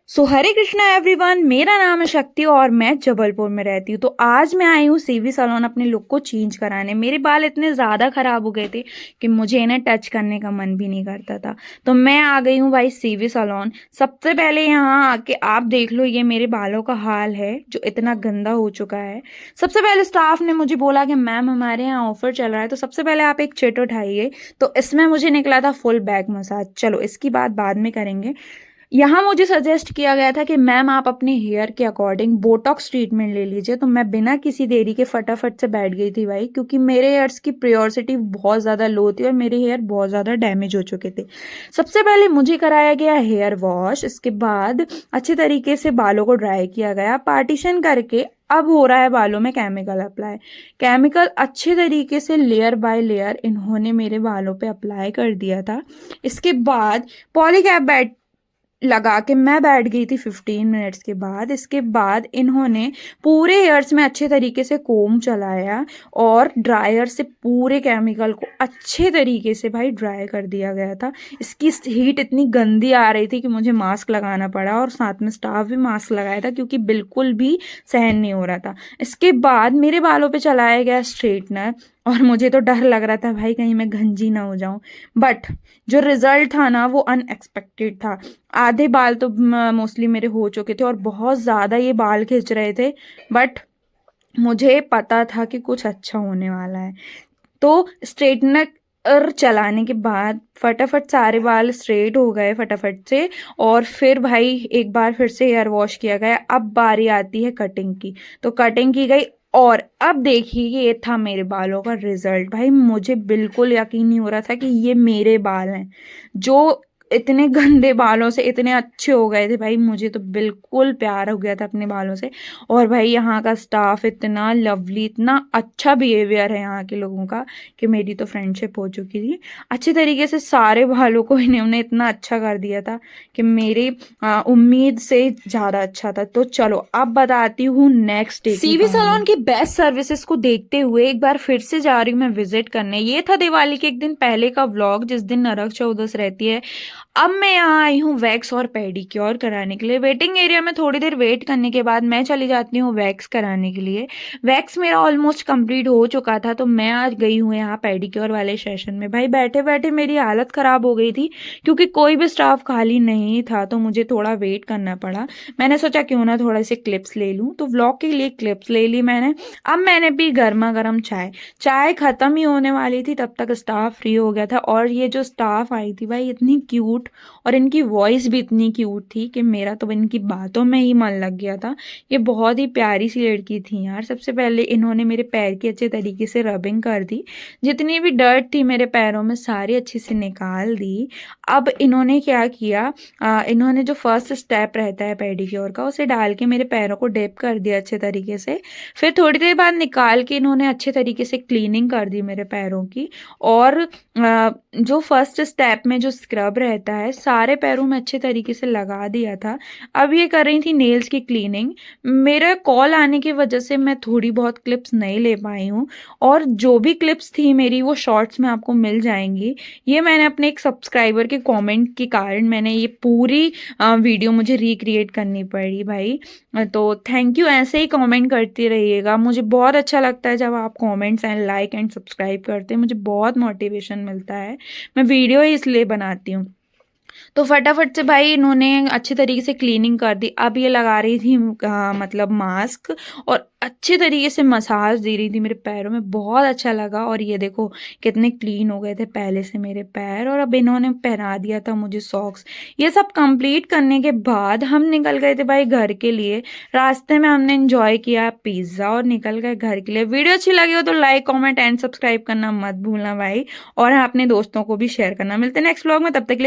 सो हरे Krishna everyone, मेरा नाम है शक्ति और मैं जबलपुर में रहती हूँ। तो आज मैं आई हूँ सीवी सैलून अपने लुक को चेंज कराने। मेरे बाल इतने ज़्यादा ख़राब हो गए थे कि मुझे इन्हें टच करने का मन भी नहीं करता था। तो मैं आ गई हूँ भाई सीवी सैलून। सबसे पहले यहाँ आके आप देख लो ये मेरे बालों का हाल है जो इतना गंदा हो चुका है। सबसे पहले स्टाफ ने मुझे बोला कि मैम हमारे यहाँ ऑफर चल रहा है, तो सबसे पहले आप एक चिट उठाइए। तो इसमें मुझे निकला था फुल बैक मसाज। चलो इसकी बात बाद में करेंगे। यहाँ मुझे सजेस्ट किया गया था कि मैम आप अपने हेयर के अकॉर्डिंग बोटॉक्स ट्रीटमेंट ले लीजिए। तो मैं बिना किसी देरी के फटाफट से बैठ गई थी भाई, क्योंकि मेरे हेयर्स की प्रियोरिटी बहुत ज़्यादा लो थी और मेरे हेयर बहुत ज़्यादा डैमेज हो चुके थे। सबसे पहले मुझे कराया गया हेयर वॉश। इसके बाद अच्छे तरीके से बालों को ड्राई किया गया पार्टीशन करके। अब हो रहा है बालों में केमिकल अप्लाई। केमिकल अच्छे तरीके से लेयर बाय लेयर इन्होंने मेरे बालों पे अप्लाई कर दिया था। इसके बाद पॉलीकैप लगा के मैं बैठ गई थी 15 मिनट्स के बाद। इसके बाद इन्होंने पूरे हेयर्स में अच्छे तरीके से कोम चलाया और ड्रायर से पूरे केमिकल को अच्छे तरीके से भाई ड्राई कर दिया गया था। इसकी हीट इतनी गंदी आ रही थी कि मुझे मास्क लगाना पड़ा और साथ में स्टाफ भी मास्क लगाया था, क्योंकि बिल्कुल भी सहन नहीं हो रहा था। इसके बाद मेरे बालों पे चलाया गया स्ट्रेटनर और मुझे तो डर लग रहा था भाई कहीं मैं गंजी ना हो जाऊं। बट जो रिजल्ट था ना वो अनएक्सपेक्टेड था। आधे बाल तो मोस्टली मेरे हो चुके थे और बहुत ज़्यादा ये बाल खिंच रहे थे। बट मुझे पता था कि कुछ अच्छा होने वाला है। तो स्ट्रेटनर चलाने के बाद फटाफट सारे बाल स्ट्रेट हो गए फटाफट से। और फिर भाई एक बार फिर से हेयर वॉश किया गया। अब बारी आती है कटिंग की। तो कटिंग की गई और अब देखिए ये था मेरे बालों का रिजल्ट। भाई मुझे बिल्कुल यकीन नहीं हो रहा था कि ये मेरे बाल हैं जो इतने गंदे बालों से इतने अच्छे हो गए थे। भाई मुझे तो बिल्कुल प्यार हो गया था अपने बालों से। और भाई यहाँ का स्टाफ इतना लवली, इतना अच्छा बिहेवियर है यहाँ के लोगों का कि मेरी तो फ्रेंडशिप हो चुकी थी। अच्छे तरीके से सारे बालों को इन्होंने इतना अच्छा कर दिया था कि मेरी उम्मीद से ज़्यादा अच्छा था। तो चलो अब बताती हूँ नेक्स्ट डे की सीवी सैलून की बेस्ट सर्विसेज को देखते हुए एक बार फिर से जा रही हूँ मैं विजिट करने। ये था दिवाली के एक दिन पहले का व्लॉग जिस दिन नरक चौदस रहती है। अब मैं यहाँ आई हूँ वैक्स और पेडिक्योर कराने के लिए। वेटिंग एरिया में थोड़ी देर वेट करने के बाद मैं चली जाती हूँ वैक्स कराने के लिए। वैक्स मेरा ऑलमोस्ट कंप्लीट हो चुका था, तो मैं आज गई हूँ यहाँ पेडिक्योर वाले सेशन में। भाई बैठे बैठे मेरी हालत ख़राब हो गई थी, क्योंकि कोई भी स्टाफ खाली नहीं था, तो मुझे थोड़ा वेट करना पड़ा। मैंने सोचा क्यों ना थोड़े से क्लिप्स ले लूँ, तो व्लॉग के लिए क्लिप्स ले ली मैंने। अब मैंने पी गर्मा गर्म चाय। चाय ख़त्म ही होने वाली थी तब तक स्टाफ फ्री हो गया था। और ये जो स्टाफ आई थी भाई इतनी क्यूट और इनकी वॉइस भी इतनी क्यूट थी कि मेरा तो इनकी बातों में ही मन लग गया था। ये बहुत ही प्यारी सी लड़की थी यार। सबसे पहले इन्होंने मेरे पैर की अच्छे तरीके से रबिंग कर दी। जितनी भी डर्ट थी मेरे पैरों में सारी अच्छी से निकाल दी। अब इन्होंने क्या किया, इन्होंने जो फर्स्ट स्टेप रहता है पेडिक्योर का उसे डाल के मेरे पैरों को डिप कर दिया अच्छे तरीके से। फिर थोड़ी देर बाद निकाल के इन्होंने अच्छे तरीके से क्लीनिंग कर दी मेरे पैरों की। और जो फर्स्ट स्टेप में जो स्क्रब रहता है सारे पैरों में अच्छे तरीके से लगा दिया था। अब ये कर रही थी नेल्स की क्लीनिंग। मेरा कॉल आने की वजह से मैं थोड़ी बहुत क्लिप्स नहीं ले पाई हूँ, और जो भी क्लिप्स थी मेरी वो शॉर्ट्स में आपको मिल जाएंगी। ये मैंने अपने एक सब्सक्राइबर के कमेंट के कारण मैंने ये पूरी वीडियो मुझे रिक्रिएट करनी पड़ी भाई। तो थैंक यू, ऐसे ही कमेंट करते रहिएगा। मुझे बहुत अच्छा लगता है जब आप comments and like and subscribe करते हैं, मुझे बहुत मोटिवेशन मिलता है। मैं वीडियो ही इसलिए बनाती हूँ। तो फटाफट से भाई इन्होंने अच्छे तरीके से क्लीनिंग कर दी। अब ये लगा रही थी मतलब मास्क, और अच्छे तरीके से मसाज दे रही थी मेरे पैरों में। बहुत अच्छा लगा। और ये देखो कितने क्लीन हो गए थे पहले से मेरे पैर। और अब इन्होंने पहना दिया था मुझे सॉक्स। ये सब कंप्लीट करने के बाद हम निकल गए थे भाई घर के लिए। रास्ते में हमने एंजॉय किया पिज्ज़ा और निकल गए घर के लिए। वीडियो अच्छी लगी हो तो लाइक कमेंट एंड सब्सक्राइब करना मत भूलना भाई। और हाँ, अपने दोस्तों को भी शेयर करना। मिलते हैं नेक्स्ट व्लॉग में, तब तक के लिए